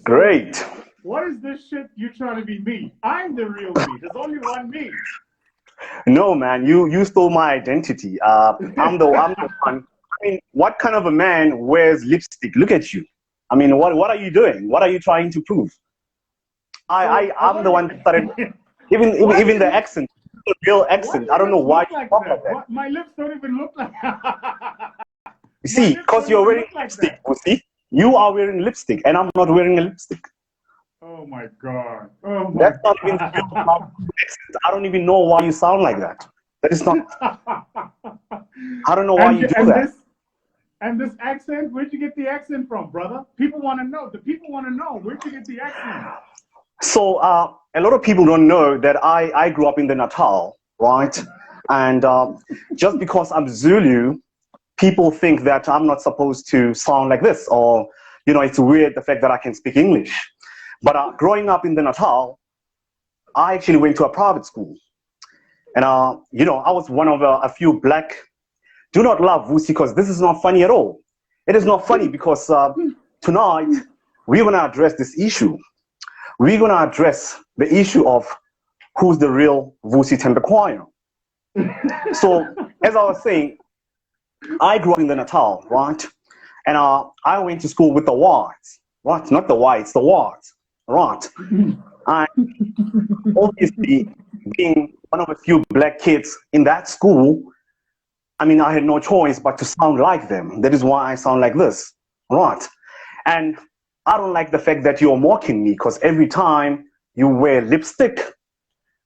So, Great. what is this shit you trying to be me? I'm the real me. There's only one me. No, man, you stole my identity. I'm the one. I mean, what kind of a man wears lipstick? Look at you. I mean, what are you doing? What are you trying to prove? So, I I'm the want one that started. to. Why do Even your the lips? accent, the real Why do accent. I your don't know lips why look you like talk like that? that. What? My lips don't even look like. You My see, lips because don't you're even wearing look like lipstick. that. You see, you are wearing lipstick, and I'm not wearing a lipstick. Oh my god. Oh my That's not even real accent. I don't even know why you sound like that. That is not. god. I don't know why and you do and that. this and this accent, where'd you get the accent from, brother? People want to know. The people want to know. Where'd you get the accent? So a lot of people don't know that I grew up in the Natal, right? And just because I'm Zulu, people think that I'm not supposed to sound like this, or it's weird the fact that I can speak English. But growing up in the Natal, I actually went to a private school, and I was one of a few black. Do not laugh, Vusi, because this is not funny at all. It is not funny because tonight we're gonna address this issue. We're gonna address the issue of who's the real Vusi Thembekwayo. So, as I was saying, I grew up in the Natal, right? And I went to school with the whites, right? Not the whites, the whites, right? And obviously, being one of a few black kids in that school, I mean, I had no choice but to sound like them. That is why I sound like this, right? And I don't like the fact that you're mocking me because every time you wear lipstick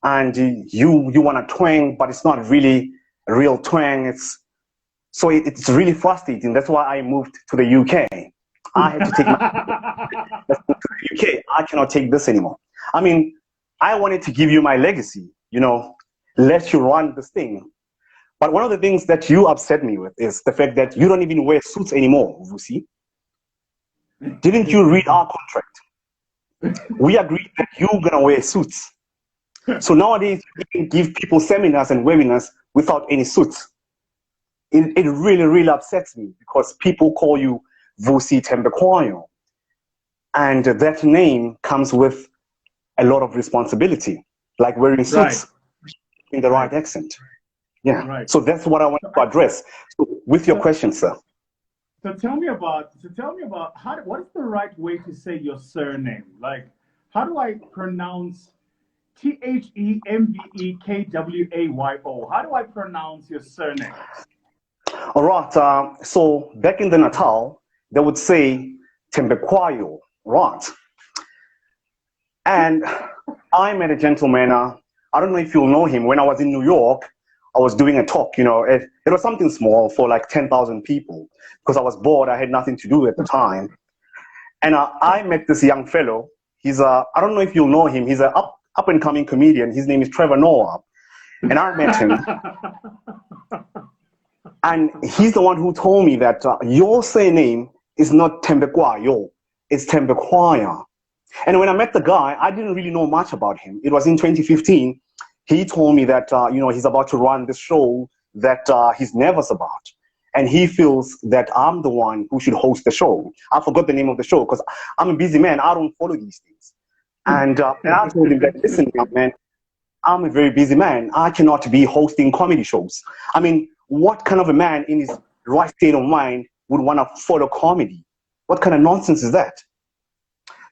and you want to twang, but it's not really a real twang. It's really frustrating. That's why I moved to the UK. I had to take my to the UK. I cannot take this anymore. I mean, I wanted to give you my legacy, let you run this thing. But one of the things that you upset me with is the fact that you don't even wear suits anymore, Vusi. Didn't you read our contract? We agreed that you're gonna wear suits. So nowadays you can give people seminars and webinars without any suits. It really, really upsets me because people call you Vusi Thembekwayo. And that name comes with a lot of responsibility, like wearing Right. suits in the right accent. Yeah. Right. So that's what I want to address. So with your question, sir. So tell me about what is the right way to say your surname? Like, how do I pronounce Thembekwayo? How do I pronounce your surname? All right. So back in the Natal, they would say Thembekwayo, right? And I met a gentleman. I don't know if you'll know him. When I was in New York, I was doing a talk. It was something small for like 10,000 people because I was bored. I had nothing to do at the time. And I met this young fellow. I don't know if you'll know him. He's an up and coming comedian. His name is Trevor. And I met him. And he's the one who told me that your surname is not Thembekwayo, it's Thembekwayo. And when I met the guy, I didn't really know much about him. It was in 2015. He told me that he's about to run this show that he's nervous about. And he feels that I'm the one who should host the show. I forgot the name of the show because I'm a busy man. I don't follow these things. And I told him that, listen, man, I'm a very busy man. I cannot be hosting comedy shows. I mean, what kind of a man in his right state of mind would want to follow comedy? What kind of nonsense is that?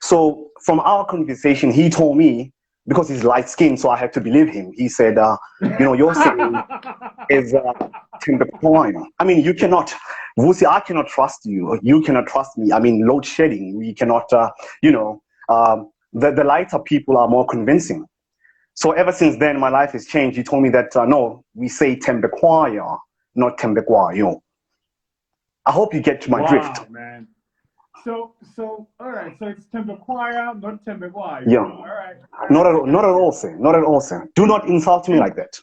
So from our conversation, he told me, because he's light skinned, so I had to believe him. He said, your saying is Thembekwayo. I mean, you cannot, Vusi, I cannot trust you. You cannot trust me. I mean, load shedding, we cannot, the lighter people are more convincing. So ever since then, my life has changed. He told me that, no, we say Thembekwayo, not Thembekwayo. I hope you get my drift. Wow, man. So, all right. So it's Thembekwayo, not Thembekwayo. Yeah. All right. Not at all, sir. Not at all, sir. Do not insult me like that.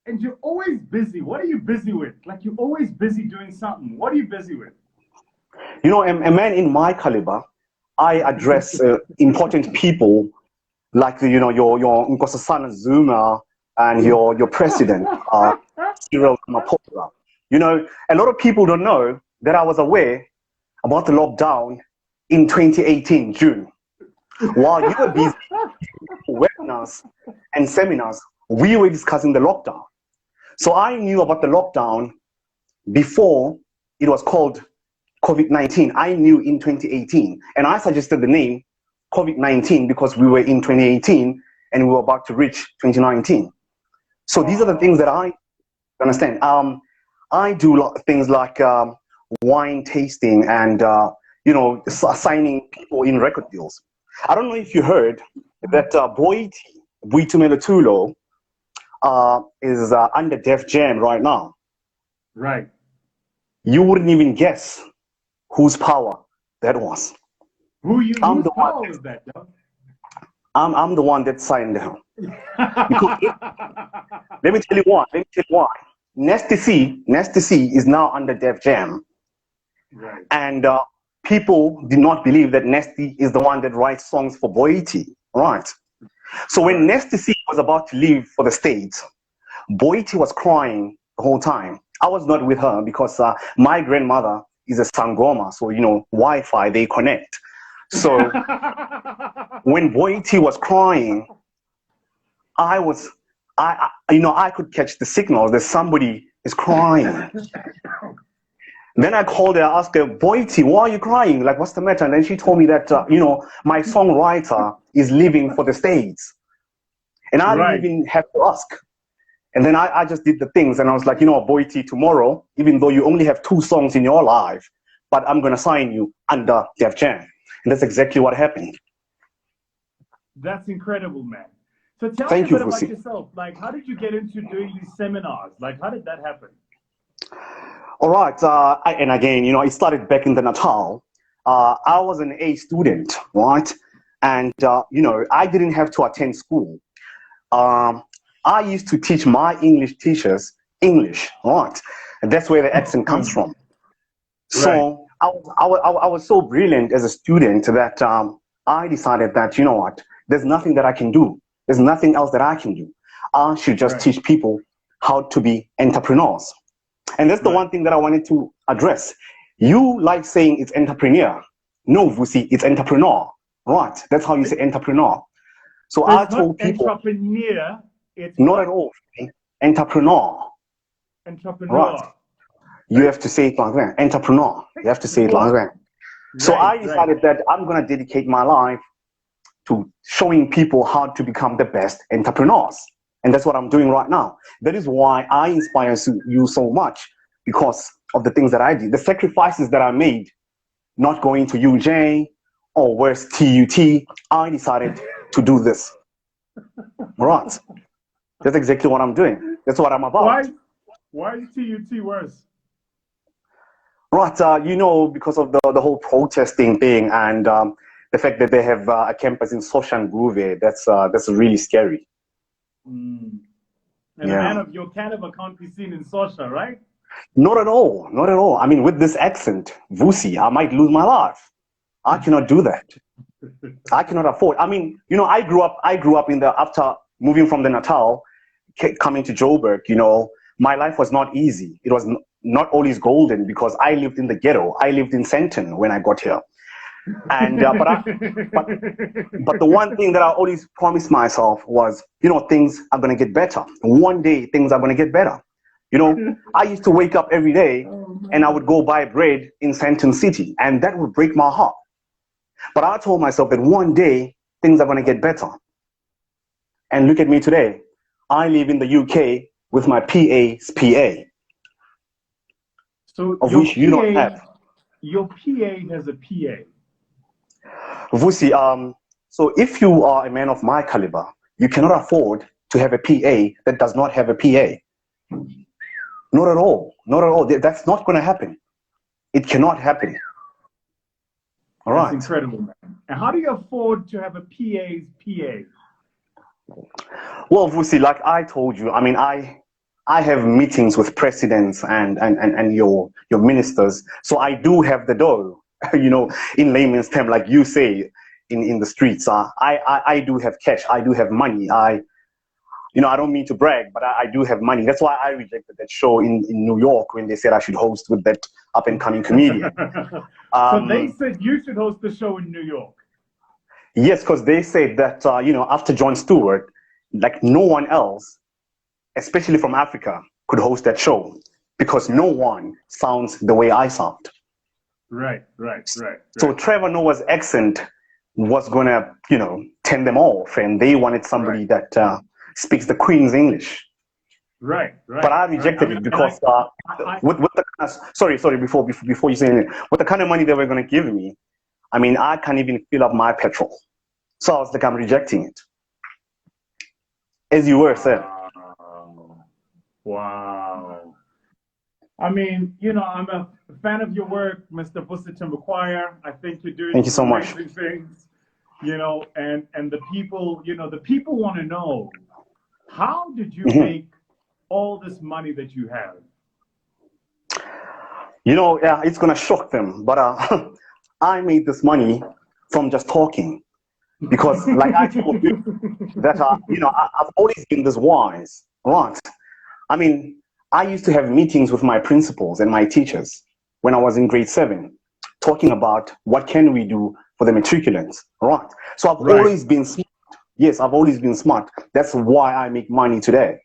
And you're always busy. What are you busy with? Like, you're always busy doing something. What are you busy with? A man in my caliber, I address important people like your Nkosazana Zuma and your president, Cyril Ramaphosa. A lot of people don't know that I was aware about the lockdown in 2018, June. While you were busy with webinars and seminars, we were discussing the lockdown. So I knew about the lockdown before it was called COVID-19. I knew in 2018, and I suggested the name COVID-19 because we were in 2018 and we were about to reach 2019. So these are the things that I understand. I do things like wine tasting and you know, signing people in record deals. I don't know if you heard that Boiti Tulo is under Def Jam right now. Right. You wouldn't even guess whose power that was. Whose power was that, Doug? I'm the one that signed him. Let me tell you why. Nasty C is now under Def Jam. Right. And people did not believe that Nasty is the one that writes songs for Boiti. Right. So when Nasty C was about to leave for the States, Boiti was crying the whole time. I was not with her because my grandmother is a Sangoma, so, you know, Wi-Fi, they connect. So when Boiti was crying, I could catch the signals that somebody is crying. Then I called her, I asked her, Boiti, why are you crying? Like, what's the matter? And then she told me that, you know, my songwriter is leaving for the States. And I didn't even have to ask. And then I just did the things. And I was like, you know, Boiti, tomorrow, even though you only have 2 songs in your life, but I'm going to sign you under Def Jam. And that's exactly what happened. That's incredible, man. So tell me a bit about yourself. Like, how did you get into doing these seminars? Like, how did that happen? All right. And again, you know, it started back in the Natal. I was an A student, right? And, you know, I didn't have to attend school. I used to teach my English teachers English, right? And that's where the accent comes from. So I was so brilliant as a student that I decided that, you know what, there's nothing that I can do. There's nothing else that I can do. I should just teach people how to be entrepreneurs. And that's the one thing that I wanted to address. You like saying it's entrepreneur. No, Vusi, it's entrepreneur. Right, that's how you say entrepreneur. So I told people, entrepreneur, it's not at all. Entrepreneur. Entrepreneur. Right. You have to say it like that. Entrepreneur. You have to say it like that. So I decided that I'm going to dedicate my life to showing people how to become the best entrepreneurs. And that's what I'm doing right now. That is why I inspire you so much, because of the things that I did, the sacrifices that I made, not going to UJ or where's TUT. I decided to do this. Right. That's exactly what I'm doing. That's what I'm about. Why is TUT worse? Right. You know, because of the whole protesting thing and the fact that they have a campus in Soshan Groove, that's really scary. And a man of your caliber can't be seen in Sosha, right? Not at all. Not at all. I mean, with this accent, Vusi, I might lose my life. I cannot do that. I cannot afford. I mean, you know, I grew up after moving from the Natal, coming to Joburg, you know, my life was not easy. It was not always golden because I lived in the ghetto. I lived in Senton when I got here. And but the one thing that I always promised myself was, you know, things are going to get better. One day things are going to get better. You know, I used to wake up every day and I would go buy bread in Senton City, and that would break my heart. But I told myself that one day things are going to get better. And look at me today. I live in the UK with my PA's PA. So of which you don't have. Your PA has a PA. Vusi, so if you are a man of my caliber, you cannot afford to have a PA that does not have a PA. Not at all. Not at all. That's not going to happen. It cannot happen. All right. That's incredible, man. And how do you afford to have a PA's PA? Well, Vusi, like I told you, I mean, I have meetings with presidents and your ministers, so I do have the dough. You know, in layman's term, like you say in the streets, I do have cash. I do have money. I don't mean to brag, but I do have money. That's why I rejected that show in New York when they said I should host with that up and coming comedian. So they said you should host the show in New York. Yes, because they said that, after Jon Stewart, like no one else, especially from Africa, could host that show because no one sounds the way I sound. Right, right, right, So right, Trevor Noah's accent was gonna, turn them off, and they wanted right, somebody that speaks the Queen's English. right, But right, I right. I rejected mean, it and because I with the kind of, sorry, before you say anything, with the kind of money they were gonna give me, I mean, I can't even fill up my petrol. So I was like, I'm rejecting it, as you were said. wow, wow. I mean, I'm a fan of your work, Mr. Vusi Thembekwayo. I think you're doing Thank you some so much. amazing things, and the people, the people want to know, how did you Mhm. make all this money that you have? Yeah, it's gonna shock them, but I made this money from just talking because, like I told you, that I've always been this wise, right? I mean, I used to have meetings with my principals and my teachers when I was in grade 7, talking about what can we do for the matriculants, right? So I've Right. always been smart. Yes, I've always been smart. That's why I make money today.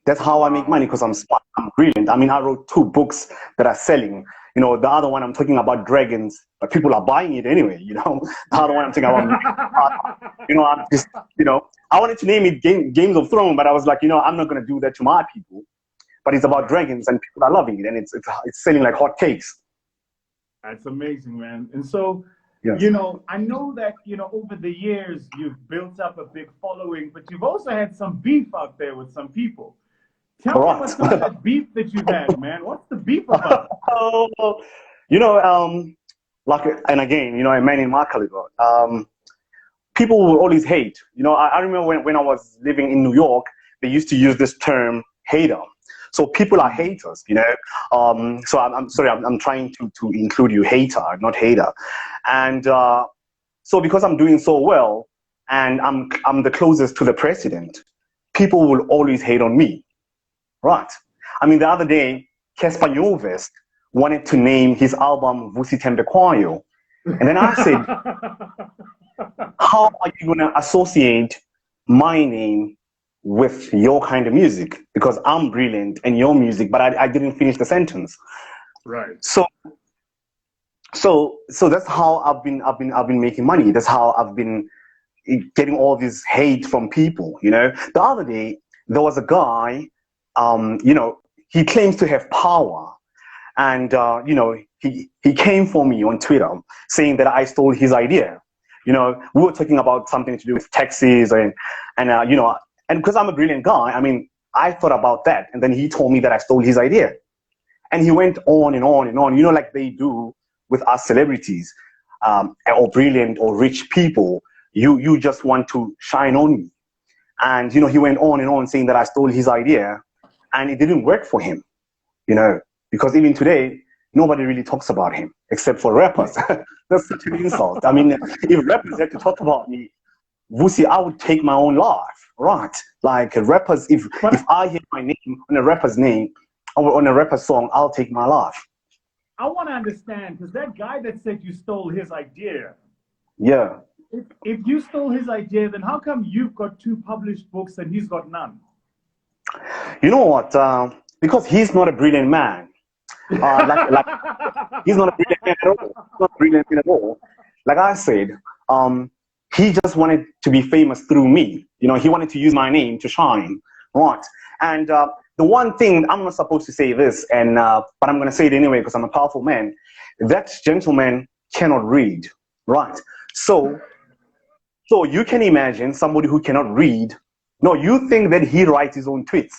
That's how I make money, Wow. because I'm smart. I'm brilliant. I mean, I wrote 2 books that are selling. The other one I'm talking about dragons, but people are buying it anyway. The other one I'm talking about. I'm just, I wanted to name it Games of Thrones, but I was like, I'm not going to do that to my people. But it's about Right. dragons, and people are loving it, and it's selling like hotcakes. That's amazing, man. And so, Yes. I know that, over the years you've built up a big following, but you've also had some beef out there with some people. Tell me Right. about some of that beef that you've had, man. What's the beef about? Oh, you know, um, like, and again, a man in my caliber, people will always hate. I remember when I was living in New York, they used to use this term hater. So people are haters. So I'm sorry, I'm trying to include you, hater, not hater. And so because I'm doing so well, and I'm the closest to the president, people will always hate on me, right? I mean, the other day, Casper Nyovest wanted to name his album Vusi Thembekwayo. And then I said, how are you going to associate my name with your kind of music? Because I'm brilliant and your music, but I didn't finish the sentence. Right. So that's how I've been making money. That's how I've been getting all this hate from people. The other day there was a guy, he claims to have power, and he came for me on Twitter saying that I stole his idea. We were talking about something to do with taxis, and because I'm a brilliant guy, I mean, I thought about that, and then he told me that I stole his idea, and he went on and on and on, like they do with us celebrities, or brilliant or rich people. You just want to shine on me, and he went on and on saying that I stole his idea, and it didn't work for him, because even today, nobody really talks about him except for rappers. That's such an insult. I mean, if rappers had to talk about me, Vusi, I would take my own life, right? Like rappers, if But I hear my name on a rapper's name or on a rapper song, I'll take my life. I want to understand, because that guy that said you stole his idea, Yeah. if you stole his idea, then how come you've got 2 published books and he's got none? You know what? Because he's not a brilliant man. Like he's not a brilliant man at all. He's not a brilliant man at all. Like I said, he just wanted to be famous through me. He wanted to use my name to shine, right? And the one thing, I'm not supposed to say this, and but I'm going to say it anyway because I'm a powerful man. That gentleman cannot read, right? So you can imagine somebody who cannot read. No, you think that he writes his own tweets.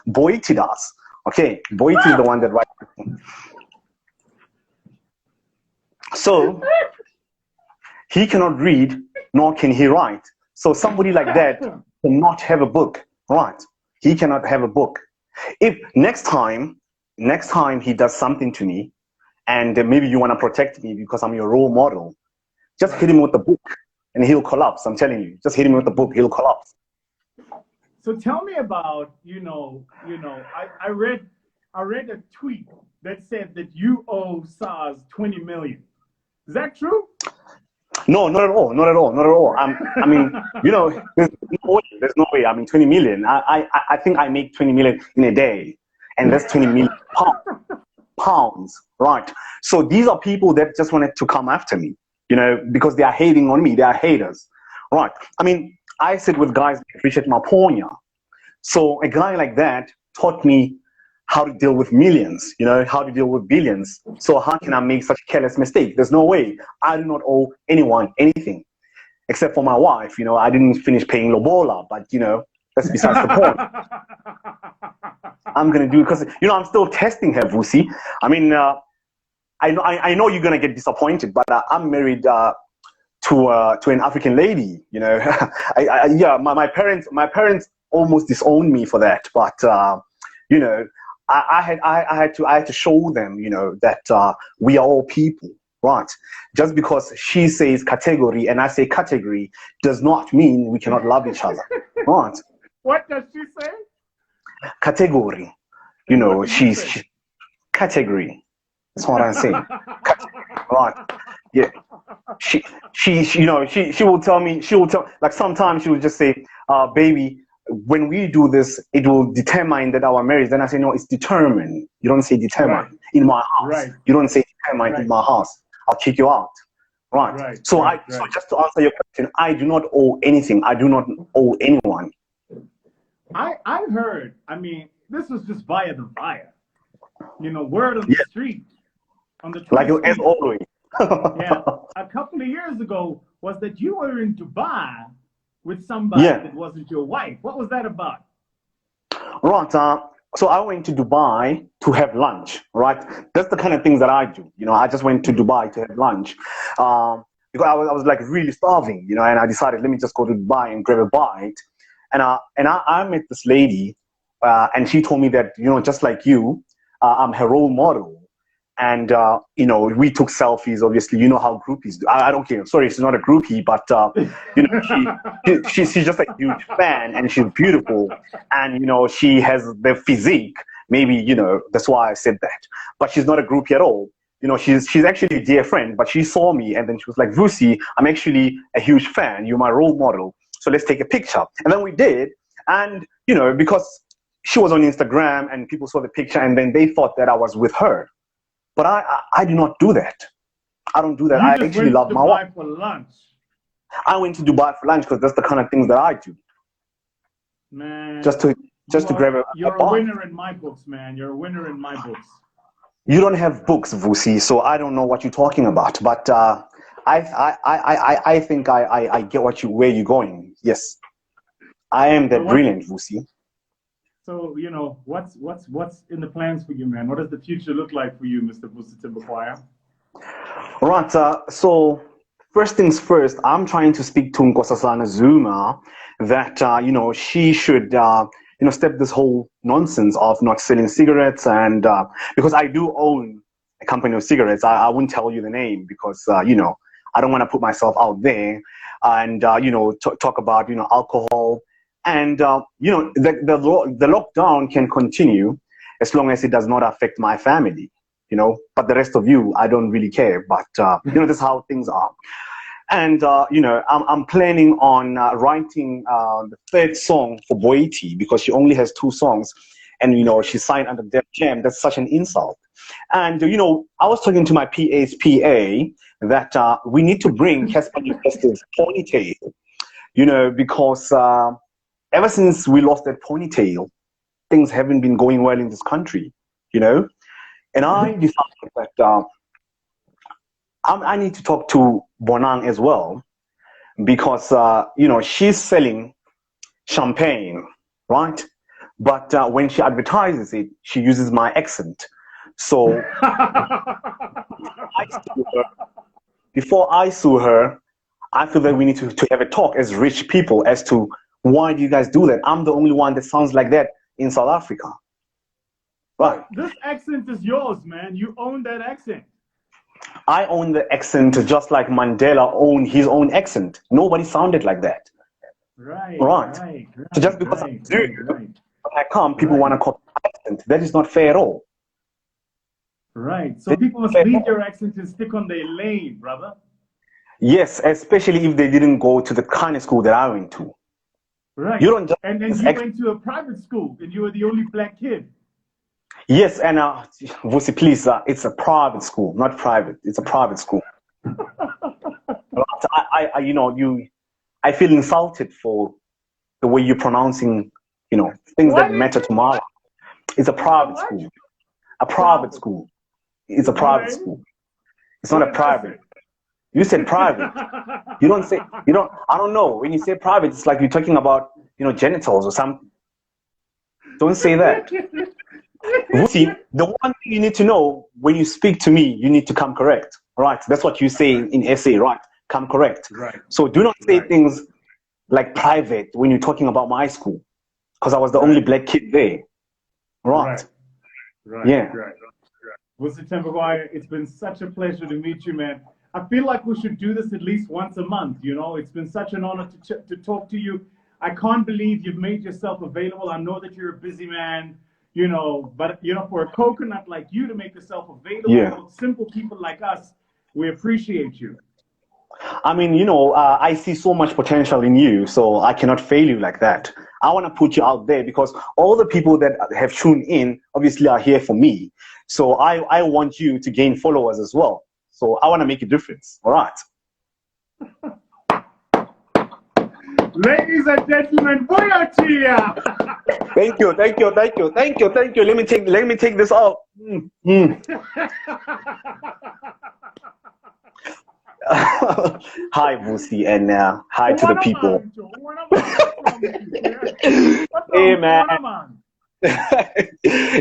Boiti does. Okay, Boiti is the one that writes. So he cannot read, nor can he write. So somebody like that cannot have a book, right? He cannot have a book. If next time he does something to me, and maybe you want to protect me because I'm your role model, just hit him with the book, and he'll collapse. I'm telling you, just hit him with the book, he'll collapse. So tell me about, I read a tweet that said that you owe SARS 20 million. Is that true? No, not at all, not at all, not at all. I mean, you know, there's no way. I mean, 20 million. I think I make 20 million in a day, and that's 20 million pounds, right? So these are people that just wanted to come after me, you know, because they are hating on me. They are haters, right? I mean, I sit with guys like Richard Maponya. So a guy like that taught me how to deal with millions, you know, how to deal with billions. So how can I make such a careless mistake? There's no way. I do not owe anyone anything, except for my wife. You know, I didn't finish paying Lobola, but, you know, that's besides the point. I'm going to do it because, you know, I'm still testing her, Vusi. I mean, I know you're going to get disappointed, but I'm married to an African lady, you know. Yeah, my parents almost disowned me for that, but, you know, I had to show them, you know, that we are all people, right? Just because she says category and I say category does not mean we cannot love each other, right? What does she say? Category, you know, she's category. That's what I'm saying. Right? Yeah. She, you know, she will tell me. Like sometimes she will just say, "Baby, when we do this, it will determine that our marriage." Then I say, "No, it's determined." You don't say determine Right. in my house. Right. You don't say determine Right. in my house. I'll kick you out. Right. Right. So Right. so just to answer your question, I do not owe anything. I do not owe anyone. I heard, I mean, this was just via the wire. You know, word on the street, on the like street. as always. Yeah, a couple of years ago was that you were in Dubai with somebody that wasn't your wife. What was that about? Right. So I went to Dubai to have lunch. Right. That's the kind of things that I do. You know, I just went to Dubai to have lunch because I was like really starving. You know, and I decided let me just go to Dubai and grab a bite. And I met this lady, and she told me that, you know, just like you, I'm her role model. And, you know, we took selfies, obviously. You know how groupies do. I don't care. Sorry, she's not a groupie, but, you know, she's just a huge fan, and she's beautiful. And, you know, she has the physique. Maybe, you know, that's why I said that. But she's not a groupie at all. You know, she's actually a dear friend, but she saw me, and then she was like, Vusi, I'm actually a huge fan. You're my role model. So let's take a picture. And then we did. And, you know, because she was on Instagram and people saw the picture and then they thought that I was with her. But I do not do that. I don't do that. I actually love my wife. For lunch. I went to Dubai for lunch because that's the kind of things that I do. Man. Just to grab a You're a winner in my books, man. You're a winner in my books. You don't have books, Vusi, so I don't know what you're talking about. But I think I get where you're going. Yes, I am that brilliant, Vusi. So, you know, what's in the plans for you, man? What does the future look like for you, Mr. Vusi Thembekwayo? Right. So first things first, I'm trying to speak to Nkosazana Zuma that you know, she should you know, step this whole nonsense of not selling cigarettes, and because I do own a company of cigarettes, I wouldn't tell you the name because you know, I don't want to put myself out there and you know, talk about, you know, alcohol. And, you know, the lockdown can continue as long as it does not affect my family, you know, but the rest of you, I don't really care. But, you know, that's how things are. And, you know, I'm planning on writing the third song for Boiti because she only has 2 songs. And, you know, she signed under Def Jam. That's such an insult. And, you know, I was talking to my PA's PA that we need to bring Casper Newcastle's Ponytail, you know, because ever since we lost that ponytail, things haven't been going well in this country, you know? And I decided that I need to talk to Bonang as well because, you know, she's selling champagne, right? But when she advertises it, she uses my accent. So before I sue her, I feel that we need to have a talk as rich people as to why do you guys do that? I'm the only one that sounds like that in South Africa. Right. This accent is yours, man. You own that accent. I own the accent just like Mandela owned his own accent. Nobody sounded like that. Right. So just because I'm Zulu, when I come, people want to copy my accent. That is not fair at all. Right. So people must leave your accent and stick on their lane, brother. Yes, especially if they didn't go to the kind of school that I went to. Right. You don't just and you went to a private school and you were the only black kid. Yes, and Vusi, please, it's a private school, not private. It's a private school. I feel insulted for the way you're pronouncing, things Why that matter to my life. It's a private school. A private school. It's a private school. It's not a private. You said private. You don't say, I don't know. When you say private, it's like you're talking about, genitals or something. Don't say that. Vusi, the one thing you need to know, when you speak to me, you need to come correct. Right? That's what you say in essay, right? Come correct. Right. So do not say things like private when you're talking about my school, because I was the only black kid there. Right. Yeah. Vusi Thembekwayo, it's been such a pleasure to meet you, man. I feel like we should do this at least once a month. It's been such an honor to talk to you. I can't believe you've made yourself available. I know that you're a busy man, but for a coconut like you to make yourself available, simple people like us, we appreciate you. I mean, I see so much potential in you, so I cannot fail you like that. I want to put you out there because all the people that have tuned in obviously are here for me. So I want you to gain followers as well. So I want to make a difference. All right. Ladies and gentlemen, Vusi. Thank you. Let me take this off. Hi, Vusi, and hi to the people. Hey, man.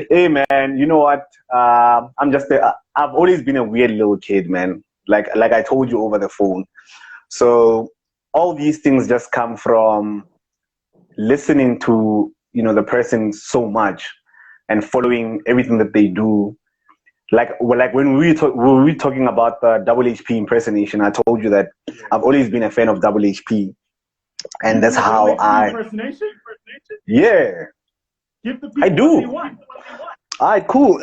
Hey, man. You know what? I've always been a weird little kid, man. Like I told you over the phone. So all these things just come from listening to, the person so much and following everything that they do. Like when we were talking about the double HP impersonation, I told you that I've always been a fan of double HP, and that's how impersonation? Yeah. Give the people I do. What they want. All right, cool.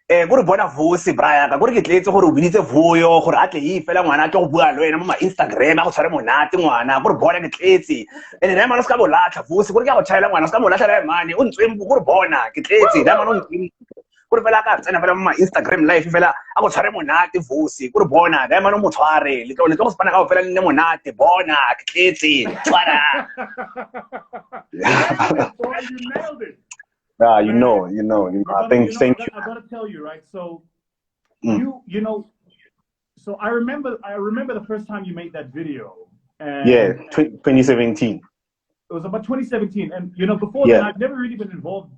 Go bona Vusi Brian go re ke tletse gore o binitse Vuyo gore a tle e fela ngwana a tle go bua le wena mo Instagram a go tshware monate ngwana go re bona ke tletse ene re mana se ka bolatla Vusi go re ke go tshwaela ngwana se ka molatla re mane o ntswembu go re bona ke tletse re mana o ntswembu go re fela ka tsena fela mo Instagram live fela a go tshware monate Vusi go re bona re mana o mo tshware le tlo go spana ka go fela nne monate bona ke tletse tshwara. You nailed it. You know. Thank you. I gotta tell you, right? So so I remember the first time you made that video. And 2017. It was about 2017, and before that, I've never really been involved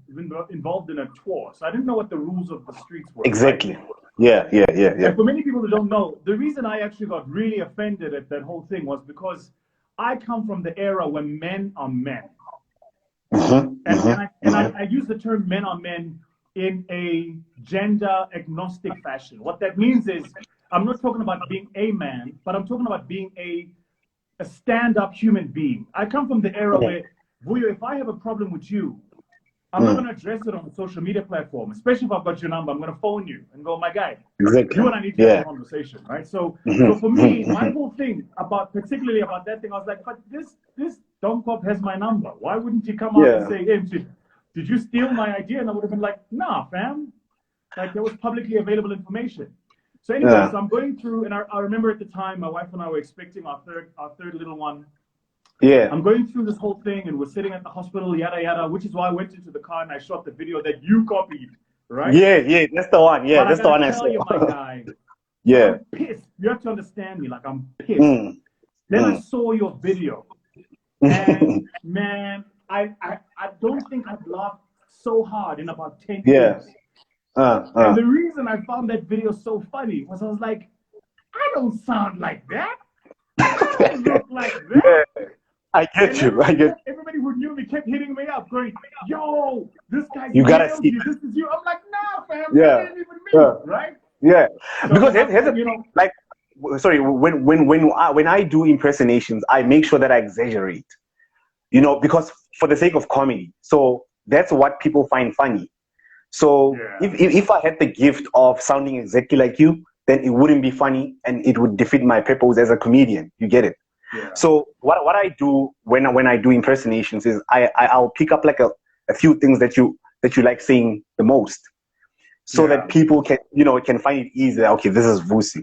in a tour, so I didn't know what the rules of the streets were. Exactly. Right? Yeah. And for many people who don't know, the reason I actually got really offended at that whole thing was because I come from the era when men are men. I use the term men are men in a gender agnostic fashion. What that means is I'm not talking about being a man, but I'm talking about being a stand-up human being. I come from the era where, Vuyo, if I have a problem with you, I'm not going to address it on a social media platform, especially if I've got your number. I'm going to phone you and go, my guy, you and I need to have a conversation, right? So for me, my whole thing particularly about that thing, I was like, but this Domkop has my number. Why wouldn't you come out and say, hey, did you steal my idea? And I would have been like, nah, fam. Like, there was publicly available information. So anyway, so I'm going through, and I remember at the time, my wife and I were expecting our third little one. Yeah. I'm going through this whole thing, and we're sitting at the hospital, yada, yada, which is why I went into the car and I shot the video that you copied, right? Yeah, that's the one. Yeah, that's the one I saw. You, my guy, I'm pissed. You have to understand me. Like, I'm pissed. Then I saw your video. And, man, I don't think I've laughed so hard in about 10 years. And the reason I found that video so funny was I was like, I don't sound like that. I don't look like that. I get you. Everybody who knew me kept hitting me up, going, "Yo, this guy's you gotta see. This is you." I'm like, "Nah, fam, that ain't even me, right?" Yeah, so because like, sorry, when I do impersonations, I make sure that I exaggerate, because for the sake of comedy. So that's what people find funny. So if I had the gift of sounding exactly like you, then it wouldn't be funny and it would defeat my purpose as a comedian. You get it? Yeah. So what I do when I do impersonations is I'll pick up like a few things that you like saying the most, so that people can find it easier. Okay, this is Vusi.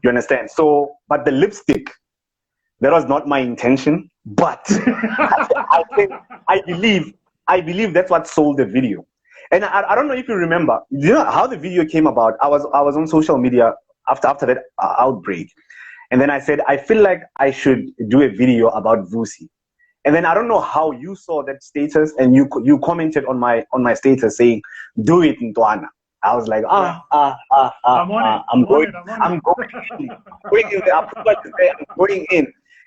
You understand? So, but the lipstick, that was not my intention, but I believe that's what sold the video. And I don't know if you remember, you know how the video came about. I was on social media after that outbreak, and then I said I feel like I should do a video about Vusi. And then I don't know how you saw that status, and you commented on my status saying, "Do it, Ntwana." I was like, I'm going in.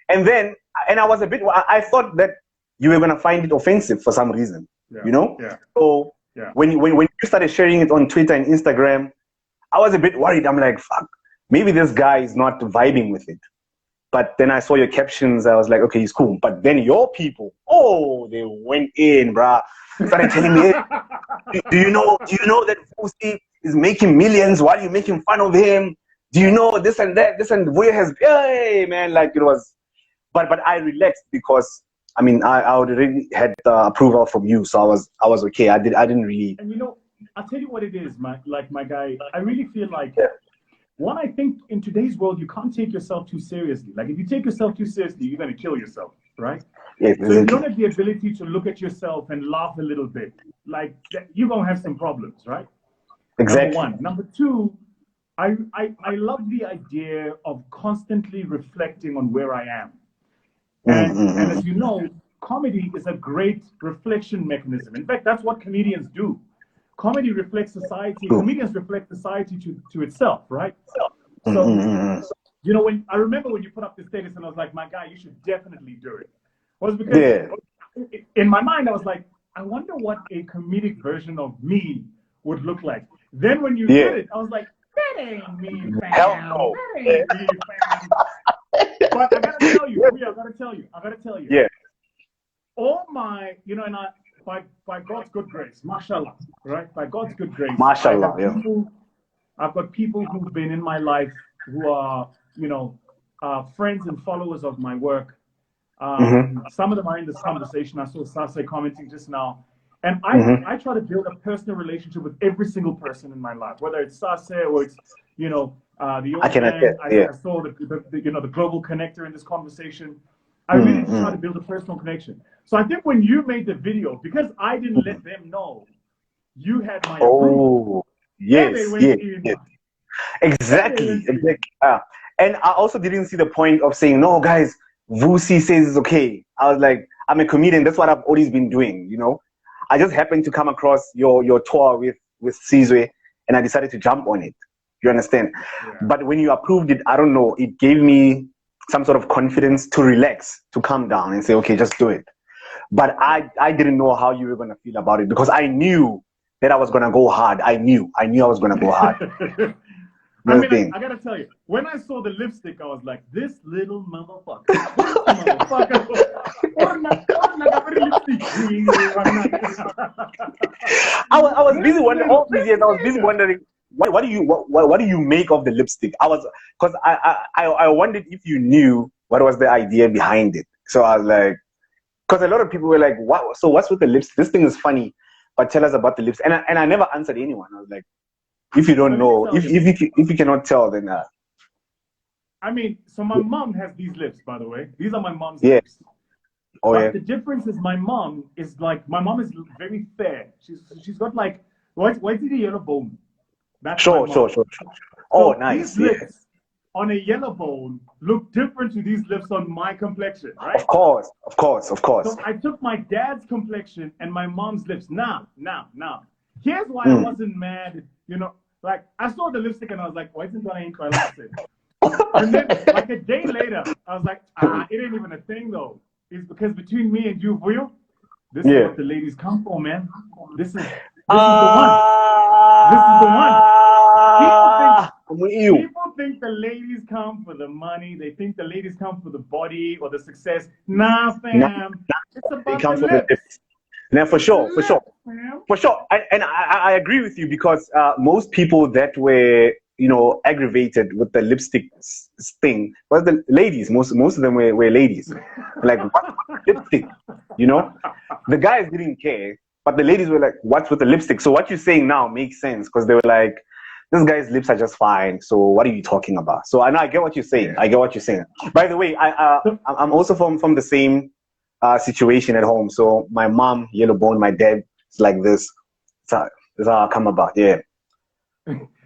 And then, I was a bit, I thought that you were going to find it offensive for some reason, you know? Yeah. So when you started sharing it on Twitter and Instagram, I was a bit worried. I'm like, fuck, maybe this guy is not vibing with it. But then I saw your captions. I was like, okay, he's cool. But then your people, they went in, bruh. Started telling me, do you know that Vusi is making millions while you're making fun of him? Do you know this and that? This and where has, hey, man, like it was. But I relaxed because I already had approval from you, so I was okay. I didn't really. And I'll tell you what it is, my guy. I really feel like. One, I think in today's world, you can't take yourself too seriously. Like if you take yourself too seriously, you're going to kill yourself, right? Yes, so you don't have the ability to look at yourself and laugh a little bit. Like you're going to have some problems, right? Exactly. Number one. Number two, I love the idea of constantly reflecting on where I am. And as you know, comedy is a great reflection mechanism. In fact, that's what comedians do. Comedy reflects society. Comedians reflect society to itself, right? So, when I remember when you put up the status, and I was like, "My guy, you should definitely do it." Was because in my mind I was like, "I wonder what a comedic version of me would look like." Then when you did it, I was like, "That ain't me, fam. Hell no. That ain't me, fam." But I gotta tell you. Yeah. All my, by God's good grace, mashallah, right? By God's good grace, mashallah, I've got people who've been in my life who are, friends and followers of my work. Some of them are in this conversation. I saw Sase commenting just now. And I try to build a personal relationship with every single person in my life, whether it's Sase or it's, the old man. I saw the global connector in this conversation. I really try to build a personal connection. So I think when you made the video, because I didn't let them know, you had my approval. Yes. Exactly. And I also didn't see the point of saying, no, guys, Vusi says it's okay. I was like, I'm a comedian. That's what I've always been doing, I just happened to come across your tour with Sizwe, and I decided to jump on it. You understand? Yeah. But when you approved it, I don't know, it gave me some sort of confidence to relax, to calm down and say, okay, just do it. But I didn't know how you were going to feel about it, because I knew that I was going to go hard. I knew I was going to go hard. I got to tell you, when I saw the lipstick, I was like, this little motherfucker. I was busy wondering, all these years, I was busy wondering, what do you make of the lipstick? Because I wondered if you knew what was the idea behind it. So I was like, because a lot of people were like, "What? So what's with the lips? This thing is funny, but tell us about the lips." And I never answered anyone. I was like, if you don't know, if you cannot tell, then. So my mom has these lips, by the way. These are my mom's lips. The difference is my mom is very fair. She's got like what's the yellow bone? That's sure. Oh, nice. These lips on a yellow bone look different to these lips on my complexion, right? Of course. So I took my dad's complexion and my mom's lips. Now. Here's why I wasn't mad. Like I saw the lipstick and I was like, why isn't that ain't quite like it? And then like a day later, I was like, it ain't even a thing though. It's because between me and you, Vuyo, this is what the ladies come for, man. This is the one. This is the one. People think the ladies come for the money. They think the ladies come for the body or the success. Nah, fam. It's about the lips. Now, for sure. And I agree with you, because most people that were you know, aggravated with the lipstick thing was the ladies. Most of them were ladies. Like, what lipstick? You know, the guys didn't care, but the ladies were like, what's with the lipstick? So what you're saying now makes sense, because they were like, this guy's lips are just fine, so what are you talking about? So I know, I get what you're saying. Yeah. I get what you're saying. By the way, I'm also from the same situation at home. So my mom, yellow bone, my dad is like this. So that's how I come about. Yeah.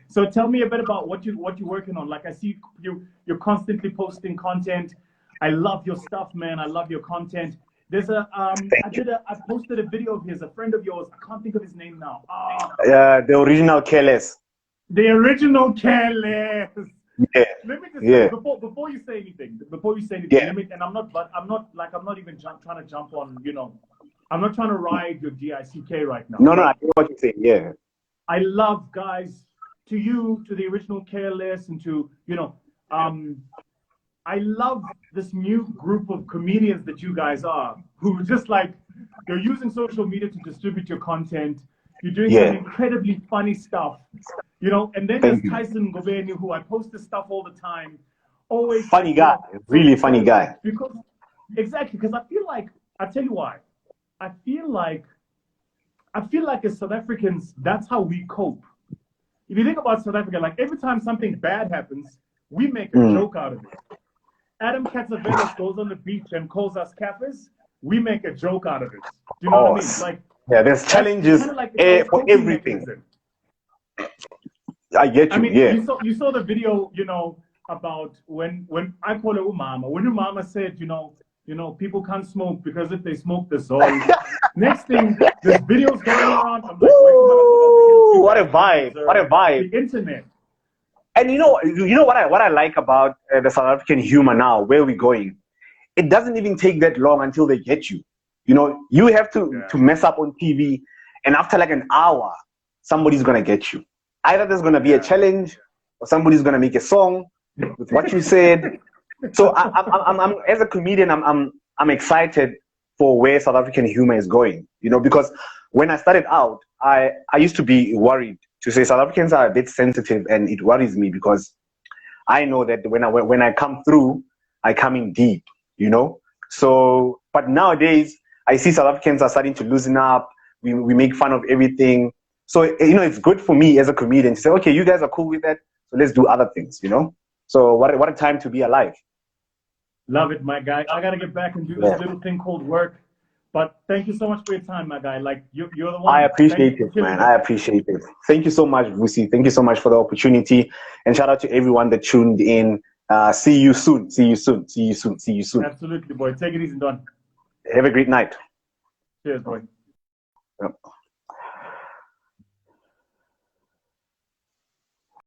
So tell me a bit about what you're working on. Like, I see you're constantly posting content. I love your stuff, man. I love your content. There's a I posted a video of his, a friend of yours. I can't think of his name now. The original Careless. The original Careless. Yeah. Let me just say, before you say anything, yeah. let me, and I'm not even trying to jump on, you know, I'm not trying to ride your DICK right now. No, I get what you're saying. Yeah. I love, guys, to you, to the original Careless, and to, you know, I love this new group of comedians that you guys are, who just like, you're using social media to distribute your content. You're doing some incredibly funny stuff, you know, and then there's Tyson Goveni, who I post this stuff all the time. Always funny guy, really funny guy. Because I feel like, I'll tell you why. I feel like as South Africans, that's how we cope. If you think about South Africa, like every time something bad happens, we make a joke out of it. Adam Katsavelos goes on the beach and calls us kaffers, we make a joke out of it. Do you know what I mean? Like, yeah, there's challenges like for everything. Mechanism. I get you. I mean, you saw the video, you know, about when I call her Umama. When Umama said, you know, people can't smoke because if they smoke, they're sorry. Next thing, there's videos going around. I'm like, ooh, what a vibe! What a vibe! The internet. And you know what I like about the South African humor now, where we're going. It doesn't even take that long until they get you. You know, you have to mess up on TV, and after like an hour, somebody's gonna get you. Either there's gonna be a challenge, or somebody's gonna make a song with what you said. So I'm as a comedian, I'm excited for where South African humor is going. You know, because when I started out, I used to be worried to say South Africans are a bit sensitive, and it worries me because I know that when I come through, I come in deep. You know, so but nowadays I see South Africans are starting to loosen up. We make fun of everything. So, you know, it's good for me as a comedian to say, okay, you guys are cool with that, so let's do other things, you know? So what a time to be alive. Love it, my guy. I got to get back and do this little thing called work. But thank you so much for your time, my guy. Like, you're the one. I appreciate it, man. I appreciate it. Thank you so much, Vusi. Thank you so much for the opportunity. And shout out to everyone that tuned in. See you soon. See you soon. See you soon. See you soon. Absolutely, boy. Take it easy, Don. Have a great night. Cheers, boy. Yep.